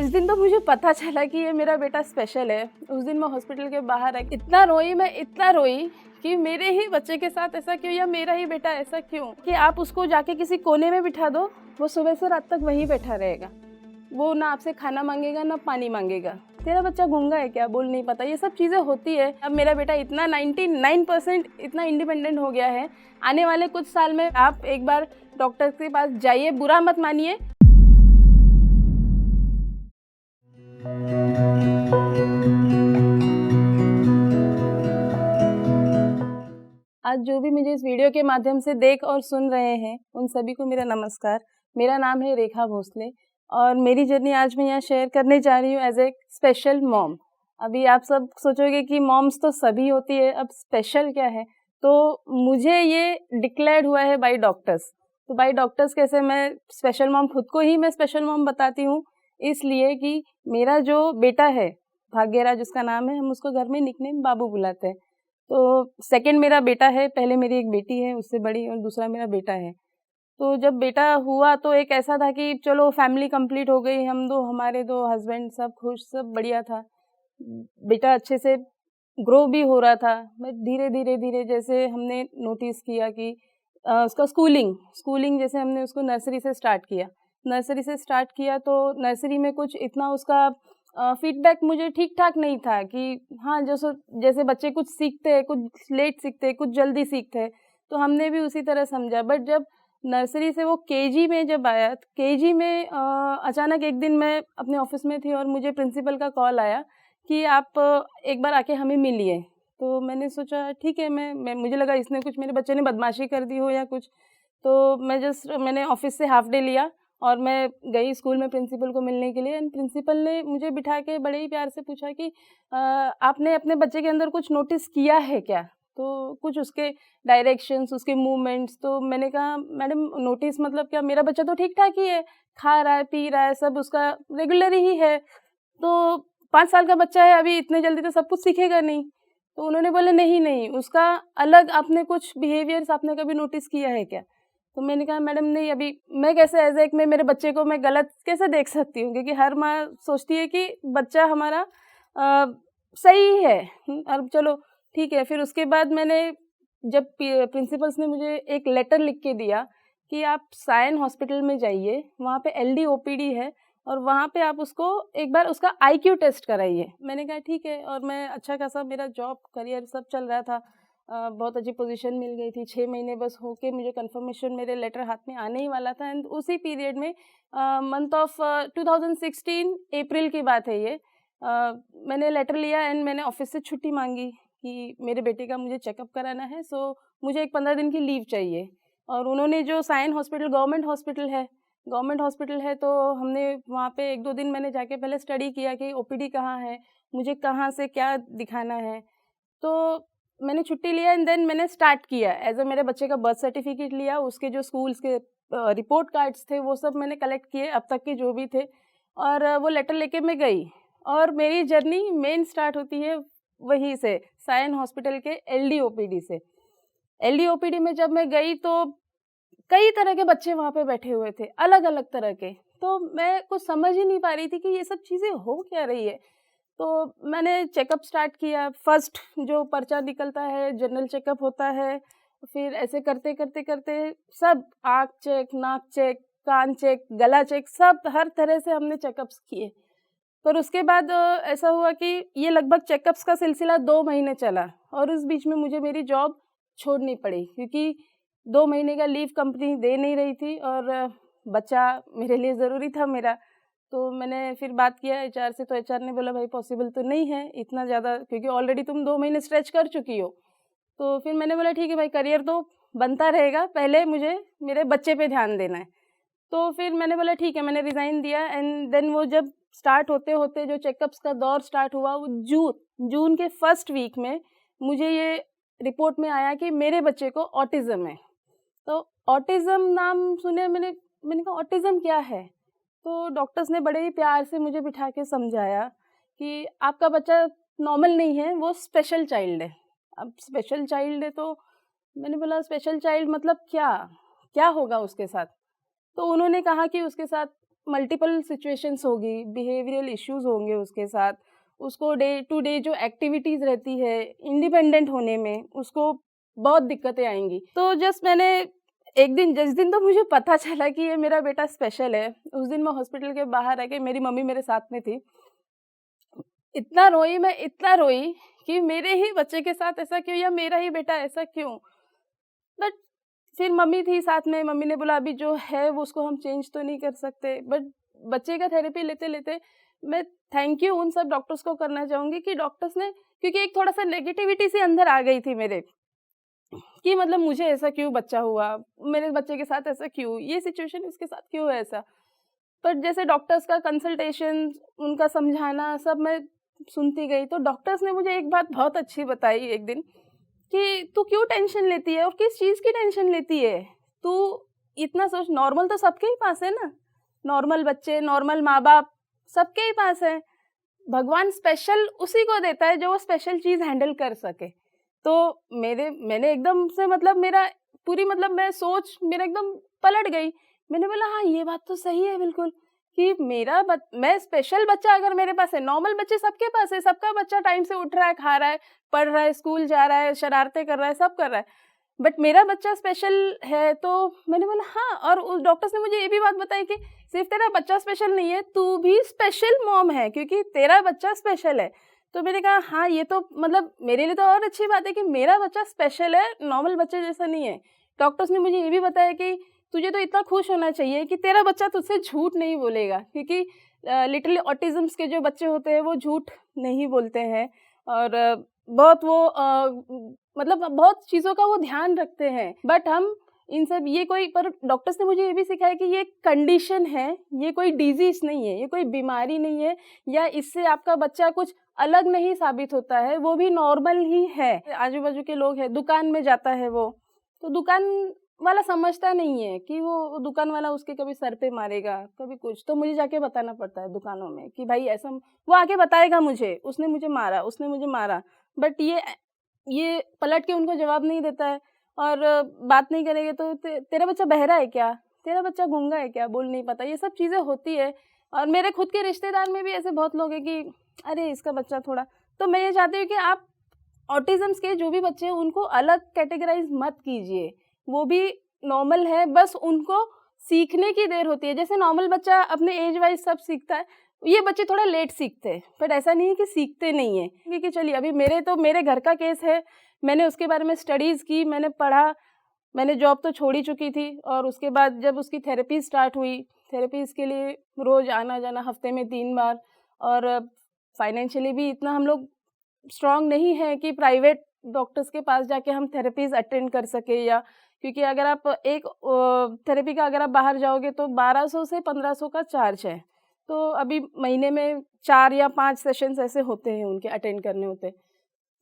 जिस दिन तो मुझे पता चला कि ये मेरा बेटा स्पेशल है, उस दिन मैं हॉस्पिटल के बाहर आई, इतना रोई कि मेरे ही बच्चे के साथ ऐसा क्यों, या मेरा ही बेटा ऐसा क्यों कि आप उसको जाके किसी कोने में बिठा दो, वो सुबह से रात तक वहीं बैठा रहेगा। वो ना आपसे खाना मांगेगा ना पानी मांगेगा। तेरा बच्चा गूंगा है क्या, बोल नहीं पाता, ये सब चीज़ें होती है। अब मेरा बेटा इतना 99% इतना इंडिपेंडेंट हो गया है। आने वाले कुछ साल में आप एक बार डॉक्टर के पास जाइए, बुरा मत मानिए। आज जो भी मुझे इस वीडियो के माध्यम से देख और सुन रहे हैं, उन सभी को मेरा नमस्कार। मेरा नाम है रेखा भोसले और मेरी जर्नी आज मैं यहाँ शेयर करने जा रही हूँ एज ए स्पेशल मॉम। अभी आप सब सोचोगे कि मॉम्स तो सभी होती है, अब स्पेशल क्या है? तो मुझे ये डिक्लेयर्ड हुआ है बाय डॉक्टर्स। तो बाय डॉक्टर्स कैसे मैं स्पेशल मॉम, खुद को ही मैं स्पेशल मॉम बताती हूँ, इसलिए कि मेरा जो बेटा है भाग्यराज उसका नाम है, हम उसको घर में निकनेम बाबू बुलाते हैं। तो सेकंड मेरा बेटा है, पहले मेरी एक बेटी है उससे बड़ी, और दूसरा मेरा बेटा है। तो जब बेटा हुआ तो एक ऐसा था कि चलो फैमिली कंप्लीट हो गई, हम दो, हमारे दो हस्बैंड, सब खुश, सब बढ़िया था। बेटा अच्छे से ग्रो भी हो रहा था। बट धीरे धीरे जैसे हमने नोटिस किया कि उसका स्कूलिंग जैसे हमने उसको नर्सरी से स्टार्ट किया तो नर्सरी में कुछ इतना उसका फीडबैक मुझे ठीक ठाक नहीं था कि हाँ, जैसे बच्चे कुछ सीखते हैं, कुछ लेट सीखते हैं, कुछ जल्दी सीखते हैं, तो हमने भी उसी तरह समझा। बट जब नर्सरी से वो केजी में जब आया, तो केजी में अचानक एक दिन मैं अपने ऑफिस में थी और मुझे प्रिंसिपल का कॉल आया कि आप एक बार आके हमें मिलिए। तो मैंने सोचा ठीक है, मुझे लगा इसने कुछ, मेरे बच्चे ने बदमाशी कर दी हो या कुछ। तो मैंने ऑफिस से हाफ डे लिया और मैं गई स्कूल में प्रिंसिपल को मिलने के लिए। एंड प्रिंसिपल ने मुझे बिठा के बड़े ही प्यार से पूछा कि आपने अपने बच्चे के अंदर कुछ नोटिस किया है क्या? तो कुछ उसके डायरेक्शंस, उसके मूवमेंट्स। तो मैंने कहा मैडम नोटिस मतलब क्या, मेरा बच्चा तो ठीक ठाक ही है, खा रहा है, पी रहा है, सब उसका रेगुलर ही है। तो 5 साल का बच्चा है, अभी इतने जल्दी तो सब कुछ सीखेगा नहीं। तो उन्होंने बोले नहीं, उसका अलग आपने कुछ बिहेवियर्स आपने कभी नोटिस किया है क्या? तो मैंने कहा मैडम नहीं, अभी मैं कैसे एज एक, मैं मेरे बच्चे को मैं गलत कैसे देख सकती हूँ, क्योंकि हर माँ सोचती है कि बच्चा हमारा सही है। और चलो ठीक है। फिर उसके बाद मैंने जब प्रिंसिपल्स ने मुझे एक लेटर लिख के दिया कि आप सायन हॉस्पिटल में जाइए, वहाँ पे LD OPD है और वहाँ पे आप उसको एक बार उसका IQ टेस्ट कराइए। मैंने कहा ठीक है। और मैं अच्छा खासा, मेरा जॉब करियर सब चल रहा था, बहुत अच्छी पोजीशन मिल गई थी। 6 महीने बस होके मुझे कंफर्मेशन, मेरे लेटर हाथ में आने ही वाला था। एंड उसी पीरियड में मंथ ऑफ 2016 अप्रैल की बात है ये, मैंने लेटर लिया एंड मैंने ऑफिस से छुट्टी मांगी कि मेरे बेटे का मुझे चेकअप कराना है, सो मुझे एक 15 दिन की लीव चाहिए। और उन्होंने जो सायन हॉस्पिटल गवर्नमेंट हॉस्पिटल है तो हमने वहाँ पे 1-2 दिन मैंने जाके पहले स्टडी किया कि OPD कहाँ है, मुझे कहाँ से क्या दिखाना है। तो मैंने छुट्टी लिया एंड देन मैंने स्टार्ट किया एज अ, मेरे बच्चे का बर्थ सर्टिफिकेट लिया, उसके जो स्कूल्स के रिपोर्ट कार्ड्स थे वो सब मैंने कलेक्ट किए, अब तक के जो भी थे, और वो लेटर लेके मैं गई। और मेरी जर्नी मेन स्टार्ट होती है वहीं से, सायन हॉस्पिटल के LD OPD से। LD OPD में जब मैं गई तो कई तरह के बच्चे वहाँ पे बैठे हुए थे, अलग अलग तरह के। तो मैं कुछ समझ ही नहीं पा रही थी कि ये सब चीज़ें हो क्या रही है। तो मैंने चेकअप स्टार्ट किया। फर्स्ट जो पर्चा निकलता है, जनरल चेकअप होता है। फिर ऐसे करते करते करते सब आँख चेक, नाक चेक, कान चेक, गला चेक, सब हर तरह से हमने चेकअप्स किए। पर उसके बाद ऐसा हुआ कि ये लगभग चेकअप्स का सिलसिला 2 महीने चला और उस बीच में मुझे मेरी जॉब छोड़नी पड़ी, क्योंकि 2 महीने का लीव कंपनी दे नहीं रही थी और बच्चा मेरे लिए ज़रूरी था मेरा। तो मैंने फिर बात किया HR से, तो HR ने बोला भाई पॉसिबल तो नहीं है इतना ज़्यादा, क्योंकि ऑलरेडी तुम 2 महीने स्ट्रेच कर चुकी हो। तो फिर मैंने बोला ठीक है भाई, करियर तो बनता रहेगा, पहले मुझे मेरे बच्चे पे ध्यान देना है। तो फिर मैंने बोला ठीक है, मैंने रिज़ाइन दिया। एंड देन वो जब स्टार्ट होते होते जो चेकअप्स का दौर स्टार्ट हुआ, वो जून के फर्स्ट वीक में मुझे ये रिपोर्ट में आया कि मेरे बच्चे को ऑटिज़म है। तो ऑटिज़म नाम सुने, मैंने कहा ऑटिज़म क्या है? तो डॉक्टर्स ने बड़े ही प्यार से मुझे बिठा के समझाया कि आपका बच्चा नॉर्मल नहीं है, वो स्पेशल चाइल्ड है। अब स्पेशल चाइल्ड है तो मैंने बोला स्पेशल चाइल्ड मतलब क्या होगा उसके साथ? तो उन्होंने कहा कि उसके साथ मल्टीपल सिचुएशंस होगी, बिहेवियरल इश्यूज होंगे उसके साथ, उसको डे टू डे जो एक्टिविटीज़ रहती है इंडिपेंडेंट होने में, उसको बहुत दिक्कतें आएंगी। तो जस्ट मैंने एक दिन, जिस दिन तो मुझे पता चला कि ये मेरा बेटा स्पेशल है, उस दिन मैं हॉस्पिटल के बाहर आके, मेरी मम्मी मेरे साथ में थी, इतना रोई मैं, इतना रोई कि मेरे ही बच्चे के साथ ऐसा क्यों, या मेरा ही बेटा ऐसा क्यों। बट फिर मम्मी थी साथ में, मम्मी ने बोला अभी जो है वो उसको हम चेंज तो नहीं कर सकते, बट बच्चे का थेरेपी लेते लेते मैं थैंक यू उन सब डॉक्टर्स को करना चाहूँगी कि डॉक्टर्स ने, क्योंकि एक थोड़ा सा नेगेटिविटी सी अंदर आ गई थी मेरे, कि मतलब मुझे ऐसा क्यों बच्चा हुआ, मेरे बच्चे के साथ ऐसा क्यों, ये सिचुएशन इसके साथ क्यों है ऐसा। पर जैसे डॉक्टर्स का कंसल्टेशन, उनका समझाना सब मैं सुनती गई, तो डॉक्टर्स ने मुझे एक बात बहुत अच्छी बताई एक दिन कि तू क्यों टेंशन लेती है और किस चीज़ की टेंशन लेती है, तू इतना सोच, नॉर्मल तो सबके ही पास है ना, नॉर्मल बच्चे, नॉर्मल माँ बाप सबके ही पास है, भगवान स्पेशल उसी को देता है जो वो स्पेशल चीज़ हैंडल कर सके। तो मैंने एकदम से मतलब मेरा पूरी मतलब मैं सोच मेरा एकदम पलट गई। मैंने बोला हाँ ये बात तो सही है बिल्कुल, कि मैं स्पेशल बच्चा अगर मेरे पास है, नॉर्मल बच्चे सबके पास है, सबका बच्चा टाइम से उठ रहा है, खा रहा है, पढ़ रहा है, स्कूल जा रहा है, शरारतें कर रहा है, सब कर रहा है, बट मेरा बच्चा स्पेशल है। तो मैंने बोला हाँ, और उस डॉक्टर्स ने मुझे ये भी बात बताई कि सिर्फ तेरा बच्चा स्पेशल नहीं है, तू भी स्पेशल मॉम है क्योंकि तेरा बच्चा स्पेशल है। तो मैंने कहा हाँ ये तो मतलब मेरे लिए तो और अच्छी बात है कि मेरा बच्चा स्पेशल है, नॉर्मल बच्चे जैसा नहीं है। डॉक्टर्स ने मुझे ये भी बताया कि तुझे तो इतना खुश होना चाहिए कि तेरा बच्चा तुझसे झूठ नहीं बोलेगा, क्योंकि लिटरली ऑटिज्म्स के जो बच्चे होते हैं वो झूठ नहीं बोलते हैं, और बहुत वो मतलब बहुत चीज़ों का वो ध्यान रखते हैं। बट हम इन सब ये कोई, पर डॉक्टर्स ने मुझे ये भी सिखाया कि ये कंडीशन है, ये कोई डिजीज नहीं है, ये कोई बीमारी नहीं है, या इससे आपका बच्चा कुछ अलग नहीं साबित होता है, वो भी नॉर्मल ही है। आजू बाजू के लोग हैं, दुकान में जाता है वो, तो दुकान वाला समझता नहीं है कि वो दुकान वाला उसके कभी सर पे मारेगा, कभी कुछ, तो मुझे जाके बताना पड़ता है दुकानों में कि भाई ऐसा, वो आके बताएगा मुझे उसने मुझे मारा, उसने मुझे मारा, बट ये पलट के उनको जवाब नहीं देता है, और बात नहीं करेंगे तो तेरा बच्चा बहरा है क्या, तेरा बच्चा गूंगा है क्या, बोल नहीं पाता, ये सब चीज़ें होती है। और मेरे खुद के रिश्तेदार में भी ऐसे बहुत लोग हैं कि अरे इसका बच्चा थोड़ा, तो मैं ये चाहती हूँ कि आप ऑटिज़म्स के जो भी बच्चे हैं उनको अलग कैटेगराइज मत कीजिए, वो भी नॉर्मल है, बस उनको सीखने की देर होती है। जैसे नॉर्मल बच्चा अपने एज वाइज सब सीखता है, ये बच्चे थोड़ा लेट सीखते हैं, बट ऐसा नहीं है कि सीखते नहीं है, क्योंकि चलिए अभी मेरे घर का केस है, मैंने उसके बारे में स्टडीज़ की, मैंने पढ़ा, मैंने जॉब तो छोड़ ही चुकी थी, और उसके बाद जब उसकी थेरेपी स्टार्ट हुई, थेरेपीज़ के लिए रोज़ आना जाना, हफ्ते में 3 बार, और फाइनेंशियली भी इतना हम लोग स्ट्रॉन्ग नहीं है कि प्राइवेट डॉक्टर्स के पास जाके हम थेरेपीज़ अटेंड कर सके, या क्योंकि अगर आप एक थेरेपी का अगर आप बाहर जाओगे तो 1200 से 1500 का चार्ज है। तो अभी महीने में 4 या 5 सेशंस ऐसे होते हैं उनके अटेंड करने होते हैं।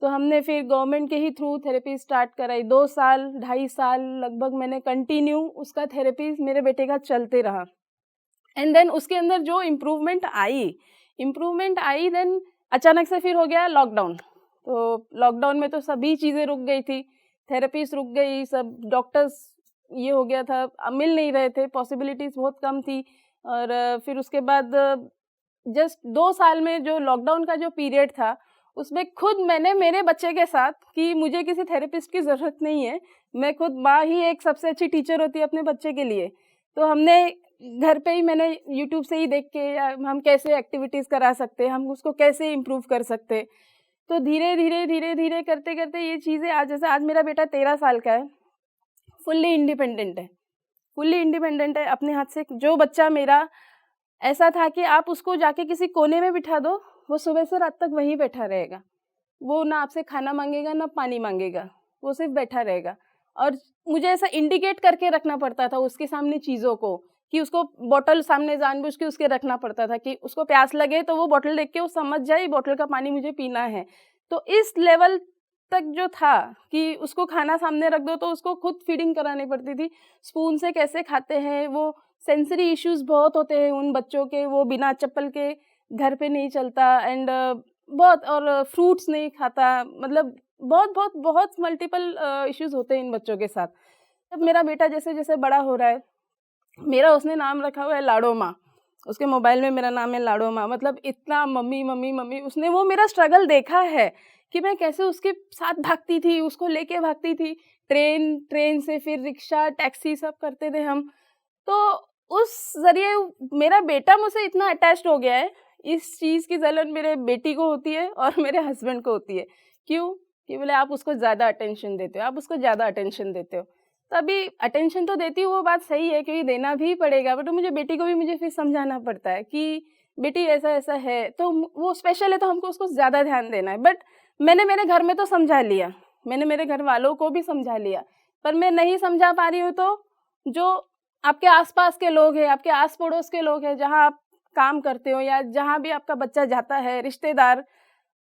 तो हमने फिर गवर्नमेंट के ही थ्रू थेरेपी स्टार्ट कराई, 2 साल 2.5 साल लगभग मैंने कंटिन्यू उसका थेरेपी मेरे बेटे का चलते रहा। एंड देन उसके अंदर जो इम्प्रूवमेंट आई देन अचानक से फिर हो गया लॉकडाउन। तो लॉकडाउन में तो सभी चीज़ें रुक गई थी, थेरेपीज रुक गई, सब डॉक्टर्स ये हो गया था, मिल नहीं रहे थे, पॉसिबिलिटीज़ बहुत कम थी। और फिर उसके बाद जस्ट 2 साल में जो लॉकडाउन का जो पीरियड था, उसमें खुद मैंने मेरे बच्चे के साथ, कि मुझे किसी थेरेपिस्ट की ज़रूरत नहीं है, मैं खुद माँ ही एक सबसे अच्छी टीचर होती है अपने बच्चे के लिए। तो हमने घर पे ही, मैंने यूट्यूब से ही देख के हम कैसे एक्टिविटीज़ करा सकते, हम उसको कैसे इम्प्रूव कर सकते। तो धीरे धीरे करते करते ये चीज़ें आज, जैसे आज मेरा बेटा 13 साल का है, फुल्ली इंडिपेंडेंट है अपने हाथ से। जो बच्चा मेरा ऐसा था कि आप उसको जाके किसी कोने में बिठा दो, वो सुबह से रात तक वहीं बैठा रहेगा, वो ना आपसे खाना मांगेगा ना पानी मांगेगा, वो सिर्फ बैठा रहेगा। और मुझे ऐसा इंडिकेट करके रखना पड़ता था उसके सामने चीज़ों को, कि उसको बॉटल सामने जानबूझ के उसके रखना पड़ता था कि उसको प्यास लगे तो वो बॉटल देख के वो समझ जाए बॉटल का पानी मुझे पीना है। तो इस लेवल तक जो था कि उसको खाना सामने रख दो तो उसको खुद फीडिंग करानी पड़ती थी, स्पून से कैसे खाते हैं, वो सेंसरी इश्यूज बहुत होते हैं उन बच्चों के, वो बिना चप्पल के घर पे नहीं चलता, एंड बहुत, और फ्रूट्स नहीं खाता, मतलब बहुत मल्टीपल इश्यूज होते हैं इन बच्चों के साथ। अब मेरा बेटा जैसे जैसे बड़ा हो रहा है, मेरा उसने नाम रखा हुआ है लाडो माँ, उसके मोबाइल में मेरा नाम है लाडो माँ, मतलब इतना मम्मी मम्मी मम्मी। उसने वो मेरा स्ट्रगल देखा है कि मैं कैसे उसके साथ भागती थी, उसको लेके भागती थी, ट्रेन से फिर रिक्शा टैक्सी सब करते थे हम। तो उस ज़रिए मेरा बेटा मुझसे इतना अटैच्ड हो गया है, इस चीज़ की जलन मेरे बेटी को होती है और मेरे हस्बैंड को होती है। क्यों? कि बोले आप उसको ज़्यादा अटेंशन देते हो, आप उसको ज़्यादा अटेंशन देते हो। तो अभी अटेंशन तो देती हूँ, वो बात सही है क्योंकि देना भी पड़ेगा, बट मुझे बेटी को भी मुझे फिर समझाना पड़ता है कि बेटी ऐसा-ऐसा है, तो वो स्पेशल है तो हमको उसको ज़्यादा ध्यान देना है। बट मैंने मेरे घर में तो समझा लिया, मैंने मेरे घर वालों को भी समझा लिया, पर मैं नहीं समझा पा रही हूँ तो जो आपके आस-पास के लोग हैं, आपके आस-पड़ोस के लोग हैं, जहाँ आप काम करते हो या जहाँ भी आपका बच्चा जाता है, रिश्तेदार,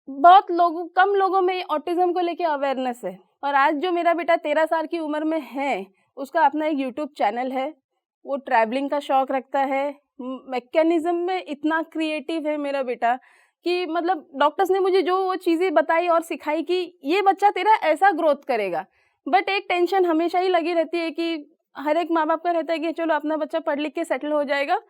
बहुत लोगों कम लोगों में ऑटिज़्म को लेके अवेयरनेस है। और आज जो मेरा बेटा 13 साल की उम्र में है, उसका अपना एक यूट्यूब चैनल है, वो ट्रैवलिंग का शौक रखता है, मैकेनिज़्म में इतना क्रिएटिव है मेरा बेटा कि मतलब डॉक्टर्स ने मुझे जो वो चीज़ें बताई और सिखाई कि ये बच्चा तेरा ऐसा ग्रोथ करेगा। बट एक टेंशन हमेशा ही लगी रहती है कि हर एक माँ-बाप का रहता है कि चलो अपना बच्चा पढ़ लिख के सेटल हो जाएगा,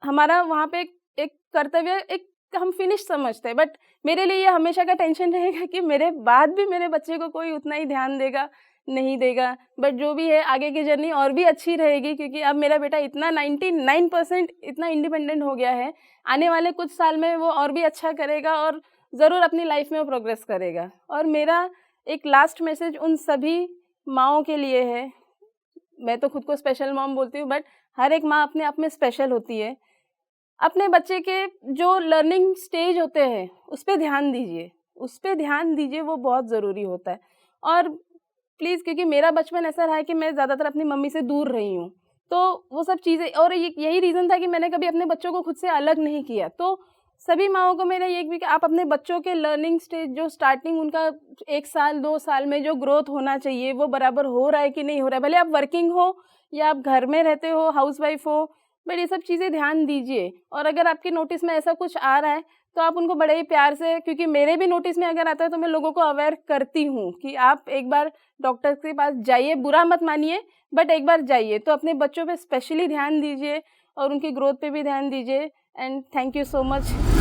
हमारा वहाँ पे एक कर्तव्य एक हम फिनिश समझते हैं। बट मेरे लिए ये हमेशा का टेंशन रहेगा कि मेरे बाद भी मेरे बच्चे को कोई उतना ही ध्यान देगा, नहीं देगा। बट जो भी है आगे की जर्नी और भी अच्छी रहेगी क्योंकि अब मेरा बेटा इतना 99% इतना इंडिपेंडेंट हो गया है, आने वाले कुछ साल में वो और भी अच्छा करेगा और ज़रूर अपनी लाइफ में वो प्रोग्रेस करेगा। और मेरा एक लास्ट मैसेज उन सभी माँओं के लिए है, मैं तो खुद को स्पेशल मॉम बोलती हूँ, बट हर एक माँ अपने आप में स्पेशल होती है। अपने बच्चे के जो लर्निंग स्टेज होते हैं, उस पे ध्यान दीजिए, उस पे ध्यान दीजिए, वो बहुत ज़रूरी होता है। और प्लीज़, क्योंकि मेरा बचपन ऐसा रहा है कि मैं ज़्यादातर अपनी मम्मी से दूर रही हूँ, तो वो सब चीज़ें, और यही रीज़न था कि मैंने कभी अपने बच्चों को खुद से अलग नहीं किया। तो सभी माँओं को मेरा ये भी कि आप अपने बच्चों के लर्निंग स्टेज जो स्टार्टिंग उनका 1 साल 2 साल में जो ग्रोथ होना चाहिए, वो बराबर हो रहा है कि नहीं हो रहा है। भले आप वर्किंग हो या आप घर में रहते हो, हाउसवाइफ हो, बट ये सब चीज़ें ध्यान दीजिए। और अगर आपके नोटिस में ऐसा कुछ आ रहा है तो आप उनको बड़े ही प्यार से, क्योंकि मेरे भी नोटिस में अगर आता है तो मैं लोगों को अवेयर करती हूँ कि आप एक बार डॉक्टर के पास जाइए, बुरा मत मानिए, बट एक बार जाइए। तो अपने बच्चों पे स्पेशली ध्यान दीजिए और उनकी ग्रोथ पे भी ध्यान दीजिए। And thank you so much.